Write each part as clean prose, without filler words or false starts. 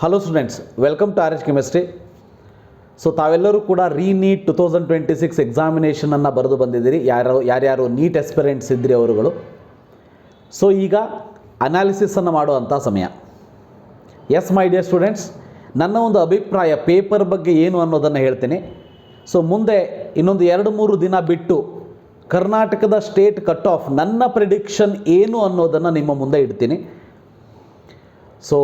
Hello students, welcome to RH chemistry. So ತಾವೆಲ್ಲರೂ ಕೂಡ ರೀನೀಟ್ 2026 ಎಕ್ಸಾಮಿನೇಷನನ್ನು ಬರೆದು ಬಂದಿದ್ದೀರಿ. ಯಾರ್ಯಾರು ನೀಟ್ ಎಸ್ಪಿರೆಂಟ್ಸ್ ಇದ್ರಿ ಅವರುಗಳು. ಸೊ ಈಗ ಅನಾಲಿಸಿಸನ್ನು ಮಾಡುವಂಥ ಸಮಯ. ಎಸ್ ಮೈ ಡಿಯರ್ ಸ್ಟೂಡೆಂಟ್ಸ್, ನನ್ನ ಒಂದು ಅಭಿಪ್ರಾಯ ಪೇಪರ್ ಬಗ್ಗೆ ಏನು ಅನ್ನೋದನ್ನು ಹೇಳ್ತೀನಿ. ಸೊ ಮುಂದೆ ಇನ್ನೊಂದು 2-3 ದಿನ ಬಿಟ್ಟು ಕರ್ನಾಟಕದ ಸ್ಟೇಟ್ ಕಟ್ ಆಫ್ ನನ್ನ ಪ್ರಿಡಿಕ್ಷನ್ ಏನು ಅನ್ನೋದನ್ನು ನಿಮ್ಮ ಮುಂದೆ ಇಡ್ತೀನಿ. ಸೊ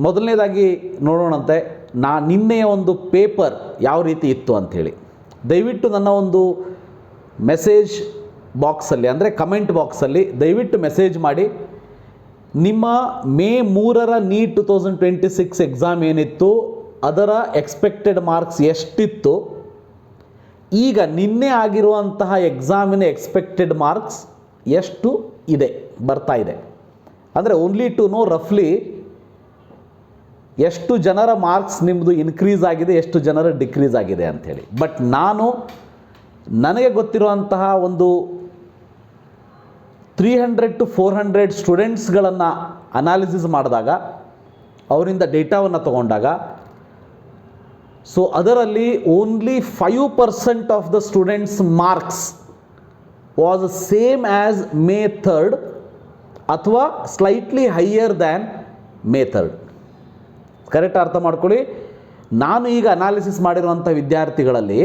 ಮೊದಲನೇದಾಗಿ ನೋಡೋಣಂತೆ ನಿನ್ನೆಯ ಒಂದು ಪೇಪರ್ ಯಾವ ರೀತಿ ಇತ್ತು ಅಂಥೇಳಿ. ದಯವಿಟ್ಟು ನನ್ನ ಒಂದು ಮೆಸೇಜ್ ಬಾಕ್ಸಲ್ಲಿ ಅಂದರೆ ಕಮೆಂಟ್ ಬಾಕ್ಸಲ್ಲಿ ದಯವಿಟ್ಟು ಮೆಸೇಜ್ ಮಾಡಿ. ನಿಮ್ಮ ಮೇ 3ರ ನೀಟ್ 2026 ಎಕ್ಸಾಮ್ ಏನಿತ್ತು ಅದರ ಎಕ್ಸ್ಪೆಕ್ಟೆಡ್ ಮಾರ್ಕ್ಸ್ ಎಷ್ಟಿತ್ತು, ಈಗ ನಿನ್ನೆ ಆಗಿರುವಂತಹ ಎಕ್ಸಾಮಿನ ಎಕ್ಸ್ಪೆಕ್ಟೆಡ್ ಮಾರ್ಕ್ಸ್ ಎಷ್ಟು ಇದೆ ಬರ್ತಾ ಇದೆ. ಅಂದರೆ ಓನ್ಲಿ ಟು ನೋ ರಫ್ಲಿ ಎಷ್ಟು ಜನರ ಮಾರ್ಕ್ಸ್ ನಿಮ್ಮದು ಇನ್ಕ್ರೀಸ್ ಆಗಿದೆ, ಎಷ್ಟು ಜನರ ಡಿಕ್ರೀಸ್ ಆಗಿದೆ ಅಂಥೇಳಿ. ಬಟ್ ನನಗೆ ಗೊತ್ತಿರುವಂತಹ ಒಂದು 300 to 400 ಸ್ಟೂಡೆಂಟ್ಸ್ಗಳನ್ನು ಅನಾಲಿಸಿಸ್ ಮಾಡಿದಾಗ, ಅವರಿಂದ ಡೇಟಾವನ್ನು ತಗೊಂಡಾಗ, ಸೊ ಅದರಲ್ಲಿ only 5% of the students marks was same as May 3rd ಅಥವಾ slightly higher than May 3rd. Correct ಅರ್ಥ ಮಾಡ್ಕೊಳ್ಳಿ. ನಾನು ಈಗ ಅನಾಲಿಸಿಸ್ ಮಾಡಿರುವಂಥ ವಿದ್ಯಾರ್ಥಿಗಳಲ್ಲಿ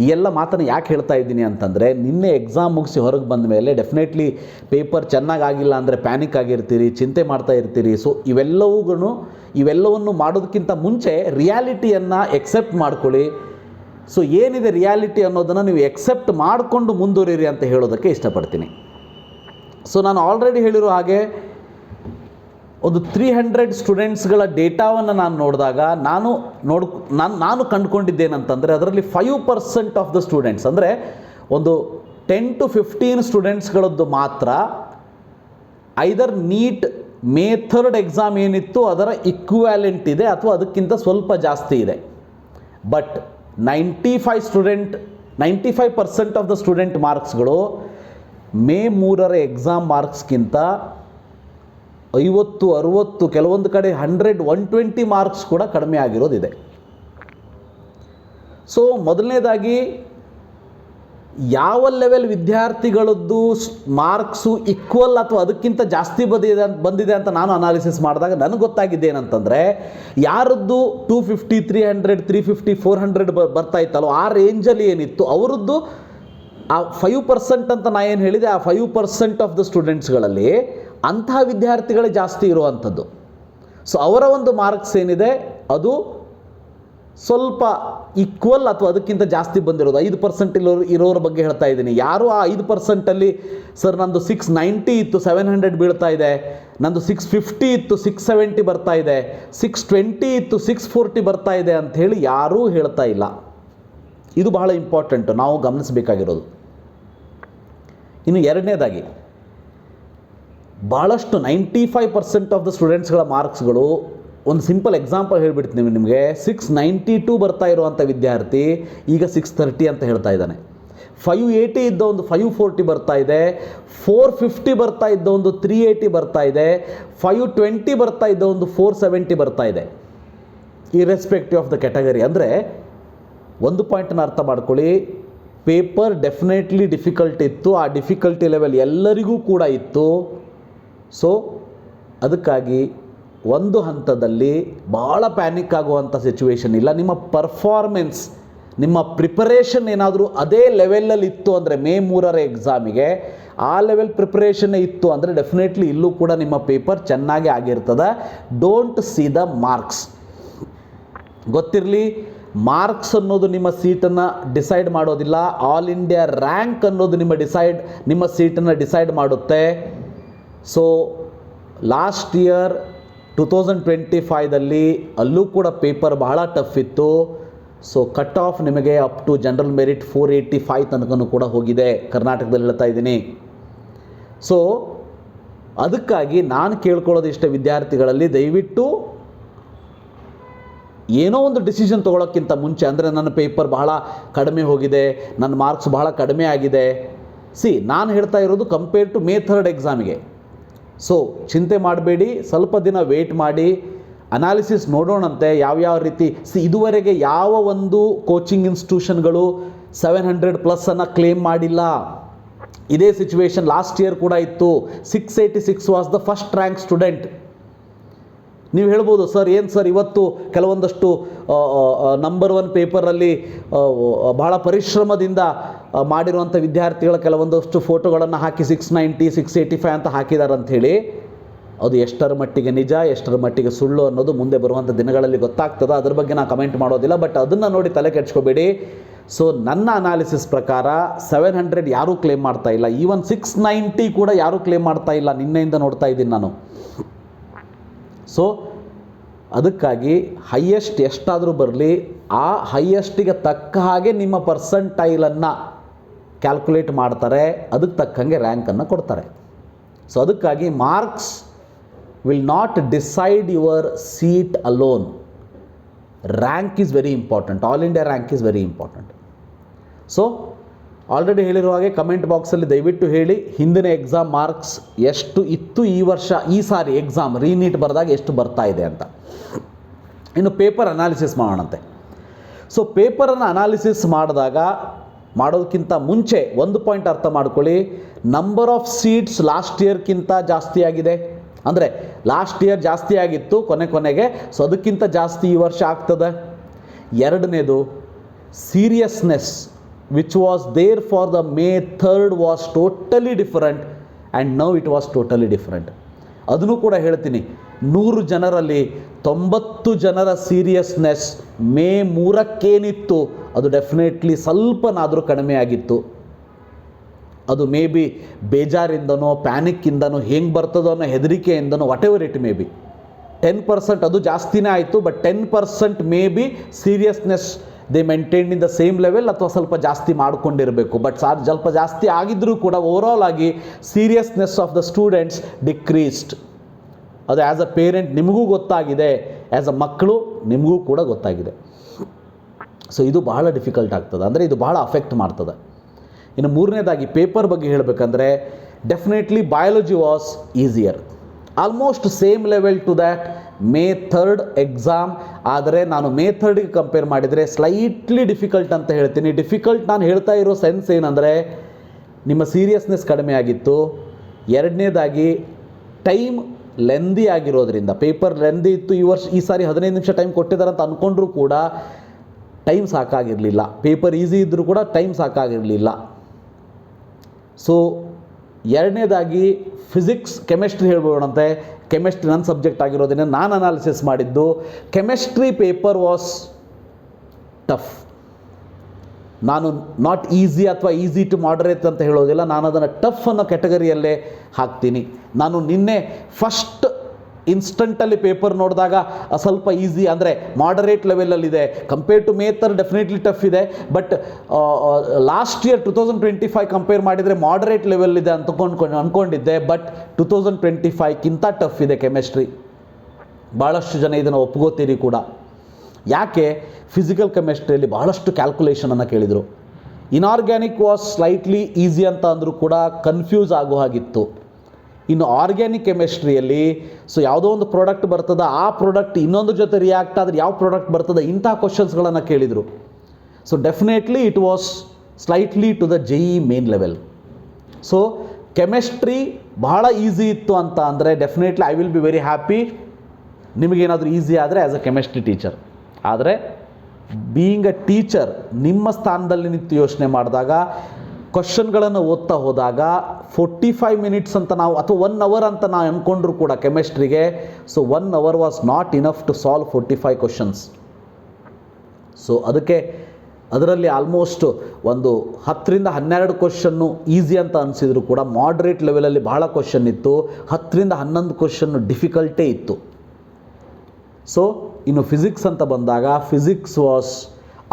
ಈ ಎಲ್ಲ ಮಾತನ್ನು ಯಾಕೆ ಹೇಳ್ತಾ ಇದ್ದೀನಿ ಅಂತಂದರೆ, ನಿನ್ನೆ ಎಕ್ಸಾಮ್ ಮುಗಿಸಿ ಹೊರಗೆ ಬಂದ ಮೇಲೆ ಡೆಫಿನೆಟ್ಲಿ ಪೇಪರ್ ಚೆನ್ನಾಗಾಗಿಲ್ಲ ಅಂದರೆ ಪ್ಯಾನಿಕ್ ಆಗಿರ್ತೀರಿ, ಚಿಂತೆ ಮಾಡ್ತಾ ಇರ್ತೀರಿ. ಸೊ ಇವೆಲ್ಲವನ್ನು ಮಾಡೋದಕ್ಕಿಂತ ಮುಂಚೆ ರಿಯಾಲಿಟಿಯನ್ನು ಎಕ್ಸೆಪ್ಟ್ ಮಾಡ್ಕೊಳ್ಳಿ. ಸೊ ಏನಿದೆ ರಿಯಾಲಿಟಿ ಅನ್ನೋದನ್ನು ನೀವು ಎಕ್ಸೆಪ್ಟ್ ಮಾಡಿಕೊಂಡು ಮುಂದುವರಿರಿ ಅಂತ ಹೇಳೋದಕ್ಕೆ ಇಷ್ಟಪಡ್ತೀನಿ. ಸೊ ನಾನು ಆಲ್ರೆಡಿ ಹೇಳಿರೋ ಹಾಗೆ ಒಂದು 300 ಸ್ಟೂಡೆಂಟ್ಸ್ಗಳ ಡೇಟಾವನ್ನು ನಾನು ನೋಡಿದಾಗ ನಾನು ಕಂಡುಕೊಂಡಿದ್ದೇನಂತಂದರೆ, ಅದರಲ್ಲಿ 5% ಆಫ್ ದ ಸ್ಟೂಡೆಂಟ್ಸ್ ಅಂದರೆ ಒಂದು 10 to 15 ಸ್ಟೂಡೆಂಟ್ಸ್ಗಳದ್ದು ಮಾತ್ರ ಐದರ್ ನೀಟ್ ಮೇ 3rd ಎಕ್ಸಾಮ್ ಏನಿತ್ತು ಅದರ ಇಕ್ವ್ಯಾಲೆಂಟ್ ಇದೆ ಅಥವಾ ಅದಕ್ಕಿಂತ ಸ್ವಲ್ಪ ಜಾಸ್ತಿ ಇದೆ. ಬಟ್ 95% ಆಫ್ ದ ಸ್ಟೂಡೆಂಟ್ ಮಾರ್ಕ್ಸ್ಗಳು ಮೇ 3ರ ಎಕ್ಸಾಮ್ ಮಾರ್ಕ್ಸ್ಗಿಂತ 50, 60, ಕೆಲವೊಂದು ಕಡೆ 100, 120 ಮಾರ್ಕ್ಸ್ ಕೂಡ ಕಡಿಮೆ ಆಗಿರೋದಿದೆ. ಸೊ ಮೊದಲನೇದಾಗಿ ಯಾವ ಲೆವೆಲ್ ವಿದ್ಯಾರ್ಥಿಗಳದ್ದು ಮಾರ್ಕ್ಸು ಈಕ್ವಲ್ ಅಥವಾ ಅದಕ್ಕಿಂತ ಜಾಸ್ತಿ ಬಂದಿದೆ ಅಂತ ನಾನು ಅನಾಲಿಸಿಸ್ ಮಾಡಿದಾಗ ನನಗೆ ಗೊತ್ತಾಗಿದ್ದೇನಂತಂದರೆ, ಯಾರದ್ದು 250, 300, 350, 400 ಬರ್ತಾ ಇತ್ತಲ್ಲೋ ಆ ರೇಂಜಲ್ಲಿ ಏನಿತ್ತು ಅವರದ್ದು ಆ 5% ಅಂತ ನಾನು ಏನು ಹೇಳಿದೆ, ಆ 5% ಆಫ್ ದ ಸ್ಟೂಡೆಂಟ್ಸ್ಗಳಲ್ಲಿ ಅಂತಹ ವಿದ್ಯಾರ್ಥಿಗಳೇ ಜಾಸ್ತಿ ಇರುವಂಥದ್ದು. ಸೊ ಅವರ ಒಂದು ಮಾರ್ಕ್ಸ್ ಏನಿದೆ ಅದು ಸ್ವಲ್ಪ ಈಕ್ವಲ್ ಅಥವಾ ಅದಕ್ಕಿಂತ ಜಾಸ್ತಿ ಬಂದಿರೋದು. 5% ಇರೋರ ಬಗ್ಗೆ ಹೇಳ್ತಾ ಇದ್ದೀನಿ. ಯಾರು ಆ 5%ಅಲ್ಲಿ ಸರ್ ನಂದು 690 ಇತ್ತು 700 ಬೀಳ್ತಾ ಇದೆ, ನಂದು 650 ಇತ್ತು 670 ಬರ್ತಾ ಇದೆ, 620 ಇತ್ತು 640 ಬರ್ತಾ ಇದೆ ಅಂಥೇಳಿ ಯಾರೂ ಹೇಳ್ತಾ ಇಲ್ಲ. ಇದು ಬಹಳ ಇಂಪಾರ್ಟೆಂಟು, ನಾವು ಗಮನಿಸಬೇಕಾಗಿರೋದು. ಇನ್ನು ಎರಡನೇದಾಗಿ, ಭಾಳಷ್ಟು 95% ಆಫ್ ದ ಸ್ಟೂಡೆಂಟ್ಸ್ಗಳ ಮಾರ್ಕ್ಸ್ಗಳು, ಒಂದು ಸಿಂಪಲ್ ಎಕ್ಸಾಂಪಲ್ ಹೇಳಿಬಿಡ್ತೀನಿ ನಿಮಗೆ. 692 ಬರ್ತಾ ಇರುವಂಥ ವಿದ್ಯಾರ್ಥಿ ಈಗ 630 ಅಂತ ಹೇಳ್ತಾ ಇದ್ದಾನೆ. 580 ಇದ್ದ ಒಂದು 540 ಬರ್ತಾ ಇದೆ, 450 ಬರ್ತಾ ಇದ್ದ ಒಂದು 380 ಬರ್ತಾ ಇದೆ, 520 ಬರ್ತಾ ಇದ್ದ ಒಂದು 470 ಬರ್ತಾ ಇದೆ, ಇರ್ರೆಸ್ಪೆಕ್ಟಿವ್ ಆಫ್ ದ ಕ್ಯಾಟಗರಿ. ಅಂದರೆ ಒಂದು ಪಾಯಿಂಟನ್ನು ಅರ್ಥ ಮಾಡ್ಕೊಳ್ಳಿ, ಪೇಪರ್ ಡೆಫಿನೆಟ್ಲಿ ಡಿಫಿಕಲ್ಟ್ ಇತ್ತು, ಆ ಡಿಫಿಕಲ್ಟಿ ಲೆವೆಲ್ ಎಲ್ಲರಿಗೂ ಕೂಡ ಇತ್ತು. ಸೊ ಅದಕ್ಕಾಗಿ ಒಂದು ಹಂತದಲ್ಲಿ ಭಾಳ ಪ್ಯಾನಿಕ್ ಆಗುವಂಥ ಸಿಚುವೇಶನ್ ಇಲ್ಲ. ನಿಮ್ಮ ಪರ್ಫಾರ್ಮೆನ್ಸ್, ನಿಮ್ಮ ಪ್ರಿಪರೇಷನ್ ಏನಾದರೂ ಅದೇ ಲೆವೆಲಲ್ಲಿ ಇತ್ತು ಅಂದರೆ ಮೇ 3ರ ಎಕ್ಸಾಮಿಗೆ ಆ ಲೆವೆಲ್ ಪ್ರಿಪರೇಷನ್ನೇ ಇತ್ತು ಅಂದರೆ ಡೆಫಿನೆಟ್ಲಿ ಇಲ್ಲೂ ಕೂಡ ನಿಮ್ಮ ಪೇಪರ್ ಚೆನ್ನಾಗೇ ಆಗಿರ್ತದೆ. Don't see the marks. ಗೊತ್ತಿರಲಿ, ಮಾರ್ಕ್ಸ್ ಅನ್ನೋದು ನಿಮ್ಮ ಸೀಟನ್ನು ಡಿಸೈಡ್ ಮಾಡೋದಿಲ್ಲ. ಆಲ್ ಇಂಡಿಯಾ ರ್ಯಾಂಕ್ ಅನ್ನೋದು ನಿಮ್ಮ ಸೀಟನ್ನು ಡಿಸೈಡ್ ಮಾಡುತ್ತೆ. ಸೊ ಲಾಸ್ಟ್ ಇಯರ್ 2025ದಲ್ಲಿ ಅಲ್ಲೂ ಕೂಡ ಪೇಪರ್ ಬಹಳ ಟಫ್ ಇತ್ತು. ಸೊ ಕಟ್ ಆಫ್ ನಿಮಗೆ ಅಪ್ ಟು ಜನರಲ್ ಮೆರಿಟ್ 485 ತನಕನೂ ಕೂಡ ಹೋಗಿದೆ, ಕರ್ನಾಟಕದಲ್ಲಿ ಹೇಳ್ತಾ ಇದ್ದೀನಿ. ಸೊ ಅದಕ್ಕಾಗಿ ನಾನು ಕೇಳ್ಕೊಳ್ಳೋದು ಇಷ್ಟ ವಿದ್ಯಾರ್ಥಿಗಳಲ್ಲಿ, ದಯವಿಟ್ಟು ಏನೋ ಒಂದು ಡಿಸಿಷನ್ ತೊಗೊಳೋಕ್ಕಿಂತ ಮುಂಚೆ, ಅಂದರೆ ನನ್ನ ಪೇಪರ್ ಬಹಳ ಕಡಿಮೆ ಹೋಗಿದೆ, ನನ್ನ ಮಾರ್ಕ್ಸ್ ಬಹಳ ಕಡಿಮೆ ಆಗಿದೆ. ನಾನು ಹೇಳ್ತಾ ಇರೋದು ಕಂಪೇರ್ ಟು ಮೇ 3rd ಎಕ್ಸಾಮಿಗೆ. ಸೊ ಚಿಂತೆ ಮಾಡಬೇಡಿ, ಸ್ವಲ್ಪ ದಿನ ವೆಯ್ಟ್ ಮಾಡಿ. ಅನಾಲಿಸಿಸ್ ನೋಡೋಣಂತೆ ಯಾವ್ಯಾವ ರೀತಿ. ಇದುವರೆಗೆ ಯಾವ ಒಂದು ಕೋಚಿಂಗ್ ಇನ್ಸ್ಟಿಟ್ಯೂಷನ್ಗಳು 700+ ಕ್ಲೇಮ್ ಮಾಡಿಲ್ಲ. ಇದೇ ಸಿಚುವೇಶನ್ ಲಾಸ್ಟ್ ಇಯರ್ ಕೂಡ ಇತ್ತು. 686 was the first rank student. ನೀವು ಹೇಳ್ಬೋದು ಸರ್ ಏನು ಸರ್ ಇವತ್ತು ಕೆಲವೊಂದಷ್ಟು ನಂಬರ್ 1 ಪೇಪರಲ್ಲಿ ಬಹಳ ಪರಿಶ್ರಮದಿಂದ ಮಾಡಿರುವಂಥ ವಿದ್ಯಾರ್ಥಿಗಳ ಕೆಲವೊಂದಷ್ಟು ಫೋಟೋಗಳನ್ನು ಹಾಕಿ 690 685 ಅಂತ ಹಾಕಿದ್ದಾರೆ ಅಂಥೇಳಿ. ಅದು ಎಷ್ಟರ ಮಟ್ಟಿಗೆ ನಿಜ ಎಷ್ಟರ ಮಟ್ಟಿಗೆ ಸುಳ್ಳು ಅನ್ನೋದು ಮುಂದೆ ಬರುವಂಥ ದಿನಗಳಲ್ಲಿ ಗೊತ್ತಾಗ್ತದೆ. ಅದ್ರ ಬಗ್ಗೆ ನಾನು ಕಮೆಂಟ್ ಮಾಡೋದಿಲ್ಲ, ಬಟ್ ಅದನ್ನು ನೋಡಿ ತಲೆ ಕೆಡ್ಸ್ಕೋಬೇಡಿ. ಸೊ ನನ್ನ ಅನಾಲಿಸಿಸ್ ಪ್ರಕಾರ 700 ಯಾರೂ ಕ್ಲೇಮ್ ಮಾಡ್ತಾ ಇಲ್ಲ, ಈವನ್ 690 ಕೂಡ ಯಾರೂ ಕ್ಲೇಮ್ ಮಾಡ್ತಾ ಇಲ್ಲ. ನಿನ್ನೆಯಿಂದ ನೋಡ್ತಾ ಇದ್ದೀನಿ ನಾನು. ಸೊ ಅದಕ್ಕಾಗಿ ಹೈಯೆಸ್ಟ್ ಎಷ್ಟಾದರೂ ಬರಲಿ, ಆ ಹೈಯೆಸ್ಟಿಗೆ ತಕ್ಕ ಹಾಗೆ ನಿಮ್ಮ ಪರ್ಸಂಟೈಲನ್ನು ಕ್ಯಾಲ್ಕುಲೇಟ್ ಮಾಡ್ತಾರೆ, ಅದಕ್ಕೆ ತಕ್ಕಂಗೆ ರ್ಯಾಂಕನ್ನು ಕೊಡ್ತಾರೆ. ಸೊ ಅದಕ್ಕಾಗಿ marks will not decide your seat alone. Rank is very important. All India rank is very important. So already ಹೇಳಿರುವ ಹಾಗೆ ಕಮೆಂಟ್ ಬಾಕ್ಸಲ್ಲಿ ದಯವಿಟ್ಟು ಹೇಳಿ ಹಿಂದಿನ ಎಕ್ಸಾಮ್ ಮಾರ್ಕ್ಸ್ ಎಷ್ಟು ಇತ್ತು, ಈ ಸಾರಿ ಎಕ್ಸಾಮ್ ರೀನೀಟ್ ಬರೆದಾಗ ಎಷ್ಟು ಬರ್ತಾ ಇದೆ ಅಂತ. ಇನ್ನು ಪೇಪರ್ ಅನಾಲಿಸಿಸ್ ಮಾಡೋಣಂತೆ. ಸೊ ಪೇಪರನ್ನು ಅನಾಲಿಸಿಸ್ ಮಾಡೋದಕ್ಕಿಂತ ಮುಂಚೆ ಒಂದು ಪಾಯಿಂಟ್ ಅರ್ಥ ಮಾಡ್ಕೊಳ್ಳಿ. ನಂಬರ್ ಆಫ್ ಸೀಟ್ಸ್ ಲಾಸ್ಟ್ ಇಯರ್ಗಿಂತ ಜಾಸ್ತಿ ಆಗಿದೆ. ಅಂದರೆ ಲಾಸ್ಟ್ ಇಯರ್ ಜಾಸ್ತಿ ಆಗಿತ್ತು ಕೊನೆಗೆ, ಸೊ ಅದಕ್ಕಿಂತ ಜಾಸ್ತಿ ಈ ವರ್ಷ ಆಗ್ತದೆ. ಎರಡನೇದು seriousness which was there for the May 3rd was totally different and now it was totally different. ಅದನ್ನು ಕೂಡ ಹೇಳ್ತೀನಿ. 100 ಜನರಲ್ಲಿ 90 ಜನರ ಸೀರಿಯಸ್ನೆಸ್ May 3ಕ್ಕೇನಿತ್ತು ಅದು ಡೆಫಿನೆಟ್ಲಿ ಸ್ವಲ್ಪನಾದರೂ ಕಡಿಮೆ ಆಗಿತ್ತು. ಅದು ಮೇ ಬಿ ಬೇಜಾರಿಂದನೋ ಪ್ಯಾನಿಕ್ಕಿಂದನೋ ಹೆಂಗೆ ಬರ್ತದೋ ಅನ್ನೋ ಹೆದರಿಕೆಯಿಂದನೋ whatever it may be 10% ಅದು ಜಾಸ್ತಿನೇ ಆಯಿತು. But 10% may be seriousness they maintain in the same level ಅಥವಾ ಸ್ವಲ್ಪ ಜಾಸ್ತಿ ಮಾಡಿಕೊಂಡಿರಬೇಕು. ಬಟ್ ಸ್ವಲ್ಪ ಜಾಸ್ತಿ ಆಗಿದ್ದರೂ ಕೂಡ ಓವರಾಲ್ ಆಗಿ seriousness of the students decreased. ಅದು ಆ್ಯಸ್ ಅ ಪೇರೆಂಟ್ ನಿಮಗೂ ಗೊತ್ತಾಗಿದೆ, ಆ್ಯಸ್ ಅ ಮಕ್ಕಳು ನಿಮಗೂ ಕೂಡ ಗೊತ್ತಾಗಿದೆ. ಸೊ ಇದು ಬಹಳ ಡಿಫಿಕಲ್ಟ್ ಆಗ್ತದೆ, ಅಂದರೆ ಇದು ಬಹಳ ಅಫೆಕ್ಟ್ ಮಾಡ್ತದೆ. ಇನ್ನು ಮೂರನೇದಾಗಿ ಪೇಪರ್ ಬಗ್ಗೆ ಹೇಳಬೇಕಂದ್ರೆ definitely biology was easier, almost same level to that May 3rd exam. ಆದರೆ ನಾನು May 3ಗೆ ಕಂಪೇರ್ ಮಾಡಿದರೆ ಸ್ಲೈಟ್ಲಿ ಡಿಫಿಕಲ್ಟ್ ಅಂತ ಹೇಳ್ತೀನಿ. ಡಿಫಿಕಲ್ಟ್ ನಾನು ಹೇಳ್ತಾ ಇರೋ ಸೆನ್ಸ್ ಏನಂದರೆ ನಿಮ್ಮ ಸೀರಿಯಸ್ನೆಸ್ ಕಡಿಮೆ ಆಗಿತ್ತು. ಎರಡನೇದಾಗಿ ಟೈಮ್ ಲೆಂದಿ ಆಗಿರೋದ್ರಿಂದ, ಪೇಪರ್ ಲೆಂದಿ ಇತ್ತು. ಈ ಸಾರಿ 15 ನಿಮಿಷ ಟೈಮ್ ಕೊಟ್ಟಿದ್ದಾರೆ ಅಂತ ಅಂದ್ಕೊಂಡ್ರೂ ಕೂಡ ಟೈಮ್ ಸಾಕಾಗಿರಲಿಲ್ಲ. ಪೇಪರ್ ಈಸಿ ಇದ್ದರೂ ಕೂಡ ಟೈಮ್ ಸಾಕಾಗಿರಲಿಲ್ಲ. ಸೊ ಎರಡನೇದಾಗಿ ಫಿಸಿಕ್ಸ್ ಕೆಮಿಸ್ಟ್ರಿ ಹೇಳ್ಬೋಣಂತೆ. ಕೆಮಿಸ್ಟ್ರಿ ನನ್ನ ಸಬ್ಜೆಕ್ಟ್ ಆಗಿರೋದನ್ನು ನಾನು ಅನಾಲಿಸಿಸ್ ಮಾಡಿದ್ದು. Chemistry paper was tough. ನಾನು ನಾಟ್ ಈಸಿ ಅಥವಾ ಈಸಿ ಟು ಮಾಡರೇಟ್ ಅಂತ ಹೇಳೋದಿಲ್ಲ, ನಾನು ಅದನ್ನು ಟಫ್ ಅನ್ನೋ ಕ್ಯಾಟಗರಿಯಲ್ಲೇ ಹಾಕ್ತೀನಿ. ನಾನು ನಿನ್ನೆ ಫಸ್ಟ್ ಇನ್ಸ್ಟಂಟಲ್ಲಿ ಪೇಪರ್ ನೋಡಿದಾಗ ಸ್ವಲ್ಪ ಈಸಿ ಅಂದರೆ moderate ಲೆವೆಲಲ್ಲಿದೆ. Compare to May 3rd definitely tough ಇದೆ. ಬಟ್ ಲಾಸ್ಟ್ ಇಯರ್ 2025 ಕಂಪೇರ್ ಮಾಡಿದರೆ ಮಾಡರೇಟ್ ಲೆವೆಲ್ ಇದೆ ಅಂತ ಅಂದ್ಕೊಂಡಿದ್ದೆ. ಬಟ್ 2025ಕ್ಕಿಂತ ಟಫ್ ಇದೆ ಕೆಮಿಸ್ಟ್ರಿ. ಭಾಳಷ್ಟು ಜನ ಇದನ್ನು ಒಪ್ಕೋತೀರಿ ಕೂಡ. ಯಾಕೆ? ಫಿಸಿಕಲ್ ಕೆಮಿಸ್ಟ್ರಿಯಲ್ಲಿ ಭಾಳಷ್ಟು ಕ್ಯಾಲ್ಕುಲೇಷನನ್ನು ಕೇಳಿದರು. ಇನ್ಆರ್ಗ್ಯಾನಿಕ್ ವಾಸ್ ಸ್ಲೈಟ್ಲಿ ಈಸಿ ಅಂತ ಅಂದರೂ ಕೂಡ ಕನ್ಫ್ಯೂಸ್ ಆಗೋ ಹಾಗಿತ್ತು. ಇನ್ನು ಆರ್ಗ್ಯಾನಿಕ್ ಕೆಮಿಸ್ಟ್ರಿಯಲ್ಲಿ ಸೊ ಯಾವುದೋ ಒಂದು ಪ್ರಾಡಕ್ಟ್ ಬರ್ತದೆ, ಆ ಪ್ರಾಡಕ್ಟ್ ಇನ್ನೊಂದು ಜೊತೆ ರಿಯಾಕ್ಟ್ ಆದರೆ ಯಾವ ಪ್ರಾಡಕ್ಟ್ ಬರ್ತದೆ, ಇಂಥ ಕ್ವಶನ್ಸ್ಗಳನ್ನು ಕೇಳಿದರು. So definitely it was slightly to the JEE main level. So chemistry ಬಹಳ ಈಸಿ ಇತ್ತು ಅಂತ ಅಂದರೆ definitely I will be very happy. ನಿಮಗೇನಾದರೂ ಈಸಿ ಆದರೆ ಆ್ಯಸ್ ಅ ಕೆಮಿಸ್ಟ್ರಿ ಟೀಚರ್. ಆದರೆ ಬೀಯಿಂಗ್ ಅ ಟೀಚರ್ ನಿಮ್ಮ ಸ್ಥಾನದಲ್ಲಿ ನಿಂತು ಯೋಚನೆ ಮಾಡಿದಾಗ, ಕ್ವಶನ್ಗಳನ್ನು ಓದ್ತಾ ಹೋದಾಗ 45 ಮಿನಿಟ್ಸ್ ಅಂತ ನಾವು ಅಥವಾ 1 ಅವರ್ ಅಂತ ನಾವು ಅಂದ್ಕೊಂಡ್ರು ಕೂಡ ಕೆಮಿಸ್ಟ್ರಿಗೆ, so 1 hour was not enough to solve 45 questions. So ಅದರಲ್ಲಿ ಆಲ್ಮೋಸ್ಟ್ ಒಂದು 10ರಿಂದ 12 ಕ್ವಶನ್ನು ಈಸಿ ಅಂತ ಅನಿಸಿದ್ರು ಕೂಡ ಮಾಡ್ರೇಟ್ ಲೆವೆಲಲ್ಲಿ ಬಹಳ ಕ್ವಶನ್ ಇತ್ತು. 10ರಿಂದ 11 ಕ್ವಶನ್ನು ಡಿಫಿಕಲ್ಟೇ ಇತ್ತು. ಸೊ ಇನ್ನು ಫಿಸಿಕ್ಸ್ ಅಂತ ಬಂದಾಗ physics was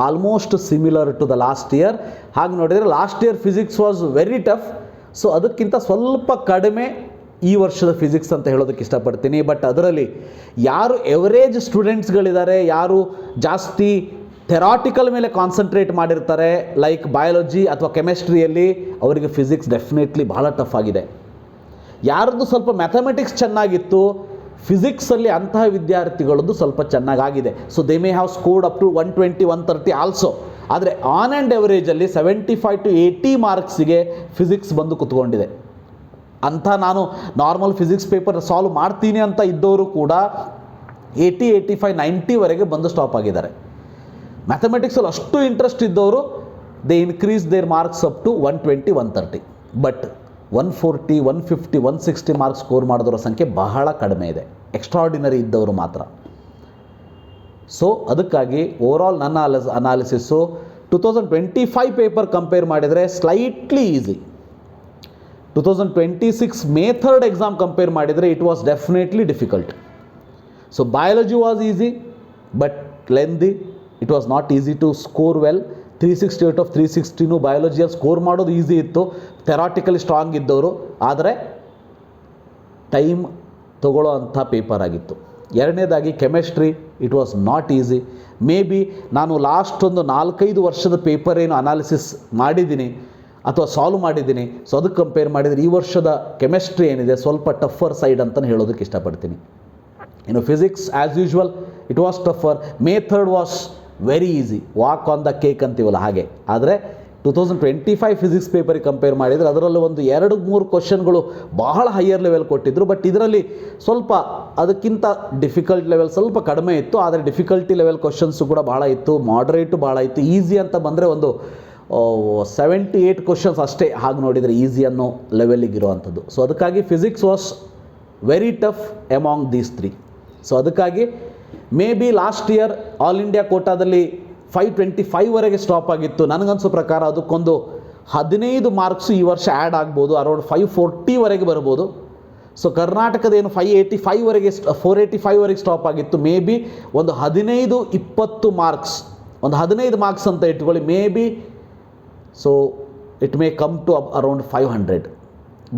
almost similar to the last year. ಹಾಗೆ ನೋಡಿದರೆ last year physics was very tough. So ಅದಕ್ಕಿಂತ ಸ್ವಲ್ಪ ಕಡಿಮೆ ಈ ವರ್ಷದ ಫಿಸಿಕ್ಸ್ ಅಂತ ಹೇಳೋದಕ್ಕೆ ಇಷ್ಟಪಡ್ತೀನಿ. ಬಟ್ ಅದರಲ್ಲಿ ಯಾರು ಎವರೇಜ್ ಸ್ಟೂಡೆಂಟ್ಸ್ಗಳಿದ್ದಾರೆ, ಯಾರು ಜಾಸ್ತಿ ಥೆರಾಟಿಕಲ್ ಮೇಲೆ ಕಾನ್ಸಂಟ್ರೇಟ್ ಮಾಡಿರ್ತಾರೆ ಲೈಕ್ ಬಯಾಲಜಿ ಅಥವಾ ಕೆಮಿಸ್ಟ್ರಿಯಲ್ಲಿ, ಅವರಿಗೆ ಫಿಸಿಕ್ಸ್ ಡೆಫಿನೆಟ್ಲಿ ಬಹಳ ಟಫ್ ಆಗಿದೆ. ಯಾರದ್ದು ಸ್ವಲ್ಪ ಮ್ಯಾಥಮೆಟಿಕ್ಸ್ ಚೆನ್ನಾಗಿತ್ತು, ಫಿಸಿಕ್ಸಲ್ಲಿ ಅಂತಹ ವಿದ್ಯಾರ್ಥಿಗಳದ್ದು ಸ್ವಲ್ಪ ಚೆನ್ನಾಗಾಗಿದೆ. So they may have scored up to 120, 130 also. ಆದರೆ ಆನ್ ಆ್ಯಂಡ್ ಎವರೇಜಲ್ಲಿ 75 to 80 ಮಾರ್ಕ್ಸಿಗೆ ಫಿಸಿಕ್ಸ್ ಬಂದು ಕುತ್ಕೊಂಡಿದೆ. ಅಂಥ ನಾನು ನಾರ್ಮಲ್ ಫಿಸಿಕ್ಸ್ ಪೇಪರ್ ಸಾಲ್ವ್ ಮಾಡ್ತೀನಿ ಅಂತ ಇದ್ದವರು ಕೂಡ 80, 85, 90ವರೆಗೆ ಬಂದು ಸ್ಟಾಪ್ ಆಗಿದ್ದಾರೆ. ಮ್ಯಾಥಮೆಟಿಕ್ಸಲ್ಲಿ ಅಷ್ಟು ಇಂಟ್ರೆಸ್ಟ್ ಇದ್ದವರು they increase their marks up to 120, 130. But 140, 150, 160 marks score ಮಾಡಿದವರ ಸಂಖ್ಯೆ ಬಹಳ ಕಡಿಮೆ ಇದೆ, ಎಕ್ಸ್ಟ್ರಾರ್ಡಿನರಿ ಇದ್ದವರು ಮಾತ್ರ. ಸೊ ಅದಕ್ಕಾಗಿ ಓವರಾಲ್ ನನ್ನ ಅನಾಲಿಸಿಸ್ಸು 2025 ಪೇಪರ್ ಕಂಪೇರ್ ಮಾಡಿದರೆ slightly easy. 2026 May 3rd exam compare ಮಾಡಿದರೆ it was definitely difficult. So biology was easy but lengthy. It was not easy to score well. 360 out of 360 ಬಯಾಲಜಿಯಲ್ಲಿ score ಮಾಡೋದು easy ಇತ್ತು, theoretically strong ಇದ್ದವರು. ಆದರೆ time ತಗೊಳ್ಳೋ ಅಂಥ paper ಆಗಿತ್ತು. ಎರಡನೇದಾಗಿ chemistry, it was not easy. May be ನಾನು ಲಾಸ್ಟ್ ಒಂದು 4-5 ವರ್ಷದ ಪೇಪರ್ ಏನು ಅನಾಲಿಸಿಸ್ ಮಾಡಿದ್ದೀನಿ ಅಥವಾ ಸಾಲ್ವ್ ಮಾಡಿದ್ದೀನಿ, ಸೊ ಅದಕ್ಕೆ ಕಂಪೇರ್ ಮಾಡಿದರೆ ಈ ವರ್ಷದ ಕೆಮಿಸ್ಟ್ರಿ ಏನಿದೆ ಸ್ವಲ್ಪ ಟಫರ್ ಸೈಡ್ ಅಂತಲೇ ಹೇಳೋದಕ್ಕೆ ಇಷ್ಟಪಡ್ತೀನಿ. ಇನ್ನು physics as usual it was tougher. May 3rd was very easy, walk on the cake ಅಂತೀವಲ್ಲ ಹಾಗೆ. ಆದರೆ 2025 ಫಿಸಿಕ್ಸ್ ಪೇಪರಿಗೆ ಕಂಪೇರ್ ಮಾಡಿದರೆ ಅದರಲ್ಲೂ ಒಂದು 2-3 ಕ್ವಶನ್ಗಳು ಬಹಳ ಹೈಯರ್ ಲೆವೆಲ್ ಕೊಟ್ಟಿದ್ದರು. ಬಟ್ ಇದರಲ್ಲಿ ಸ್ವಲ್ಪ ಅದಕ್ಕಿಂತ ಡಿಫಿಕಲ್ಟ್ ಲೆವೆಲ್ ಸ್ವಲ್ಪ ಕಡಿಮೆ ಇತ್ತು. ಆದರೆ ಡಿಫಿಕಲ್ಟಿ ಲೆವೆಲ್ ಕ್ವಶನ್ಸು ಕೂಡ ಭಾಳ ಇತ್ತು, ಮಾಡ್ರೇಟು ಭಾಳ ಇತ್ತು. ಈಸಿ ಅಂತ ಬಂದರೆ ಒಂದು 78 ಕ್ವಶನ್ಸ್ ಅಷ್ಟೇ, ಹಾಗೆ ನೋಡಿದರೆ ಈಸಿ ಅನ್ನೋ ಲೆವೆಲಿಗೆ ಇರುವಂಥದ್ದು. ಸೊ ಅದಕ್ಕಾಗಿ physics was very tough among these 3. So ಅದಕ್ಕಾಗಿ may be last year all India ಕೋಟಾದಲ್ಲಿ 525ವರೆಗೆ ಸ್ಟಾಪ್ ಆಗಿತ್ತು. ನನಗನ್ಸೋ ಪ್ರಕಾರ ಅದಕ್ಕೊಂದು 15 ಮಾರ್ಕ್ಸು ಈ ವರ್ಷ ಆ್ಯಡ್ ಆಗ್ಬೋದು, ಅರೌಂಡ್ 540ವರೆಗೆ ಬರ್ಬೋದು. ಸೊ ಕರ್ನಾಟಕದೇನು 585ವರೆಗೆ 485ವರೆಗೆ ಸ್ಟಾಪ್ ಆಗಿತ್ತು. ಮೇ ಬಿ ಒಂದು 15-20 ಮಾರ್ಕ್ಸ್, ಒಂದು 15 ಮಾರ್ಕ್ಸ್ ಅಂತ ಇಟ್ಕೊಳ್ಳಿ, maybe. So it may come to around 500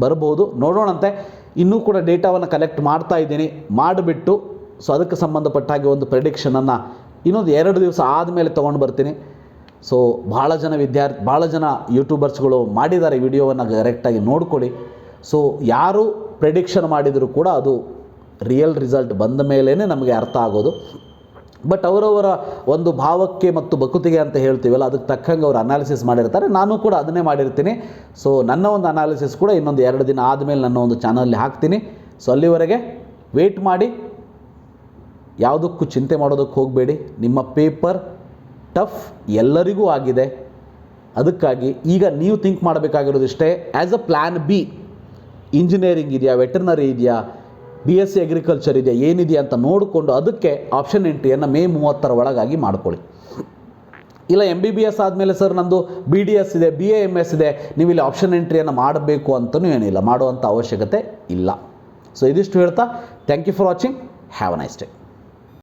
ಬರ್ಬೋದು, ನೋಡೋಣಂತೆ. ಇನ್ನೂ ಕೂಡ ಡೇಟಾವನ್ನು ಕಲೆಕ್ಟ್ ಮಾಡ್ತಾ ಇದ್ದೀನಿ, ಮಾಡಿಬಿಟ್ಟು ಸೊ ಅದಕ್ಕೆ ಸಂಬಂಧಪಟ್ಟ ಹಾಗೆ ಒಂದು ಪ್ರೆಡಿಕ್ಷನನ್ನು ಇನ್ನೊಂದು 2 ದಿವಸ ಆದಮೇಲೆ ತೊಗೊಂಡು ಬರ್ತೀನಿ. ಸೊ ಭಾಳ ಜನ ಯೂಟ್ಯೂಬರ್ಸ್ಗಳು ಮಾಡಿದ್ದಾರೆ ವಿಡಿಯೋವನ್ನು, ಕರೆಕ್ಟಾಗಿ ನೋಡ್ಕೊಳ್ಳಿ. ಸೊ ಯಾರು ಪ್ರೆಡಿಕ್ಷನ್ ಮಾಡಿದರೂ ಕೂಡ ಅದು ರಿಯಲ್ ರಿಸಲ್ಟ್ ಬಂದ ಮೇಲೇ ನಮಗೆ ಅರ್ಥ ಆಗೋದು. ಬಟ್ ಅವರವರ ಒಂದು ಭಾವಕ್ಕೆ ಮತ್ತು ಬಕುತಿಗೆ ಅಂತ ಹೇಳ್ತೀವಲ್ಲ, ಅದಕ್ಕೆ ತಕ್ಕಂಗೆ ಅವರು ಅನಾಲಿಸಿಸ್ ಮಾಡಿರ್ತಾರೆ. ನಾನು ಕೂಡ ಅದನ್ನೇ ಮಾಡಿರ್ತೀನಿ. ಸೊ ನನ್ನ ಒಂದು ಅನಾಲಿಸಿಸ್ ಕೂಡ ಇನ್ನೊಂದು 2 ದಿನ ಆದಮೇಲೆ ನನ್ನ ಒಂದು ಚಾನಲಲ್ಲಿ ಹಾಕ್ತೀನಿ. ಸೊ ಅಲ್ಲಿವರೆಗೆ ವೇಟ್ ಮಾಡಿ, ಯಾವುದಕ್ಕೂ ಚಿಂತೆ ಮಾಡೋದಕ್ಕೆ ಹೋಗಬೇಡಿ. ನಿಮ್ಮ ಪೇಪರ್ ಟಫ್ ಎಲ್ಲರಿಗೂ ಆಗಿದೆ. ಅದಕ್ಕಾಗಿ ಈಗ ನೀವು ಥಿಂಕ್ ಮಾಡಬೇಕಾಗಿರೋದಿಷ್ಟೇ, as a plan B engineering ಇದೆಯಾ, ವೆಟರ್ನರಿ ಇದೆಯಾ, BSc ಅಗ್ರಿಕಲ್ಚರ್ ಇದೆಯಾ, ಏನಿದೆಯಾ ಅಂತ ನೋಡಿಕೊಂಡು ಅದಕ್ಕೆ ಆಪ್ಷನ್ ಎಂಟ್ರಿಯನ್ನು May 30 ಒಳಗಾಗಿ ಮಾಡ್ಕೊಳ್ಳಿ. ಇಲ್ಲ MBBS ಆದಮೇಲೆ ಸರ್ ನಂದು BDS ಇದೆ, BAMS ಇದೆ, ನೀವು ಇಲ್ಲಿ ಆಪ್ಷನ್ ಎಂಟ್ರಿಯನ್ನು ಮಾಡಬೇಕು ಅಂತಲೂ ಏನಿಲ್ಲ, ಮಾಡುವಂಥ ಅವಶ್ಯಕತೆ ಇಲ್ಲ. ಸೊ ಇದಿಷ್ಟು ಹೇಳ್ತಾ thank you for watching. Have a nice day.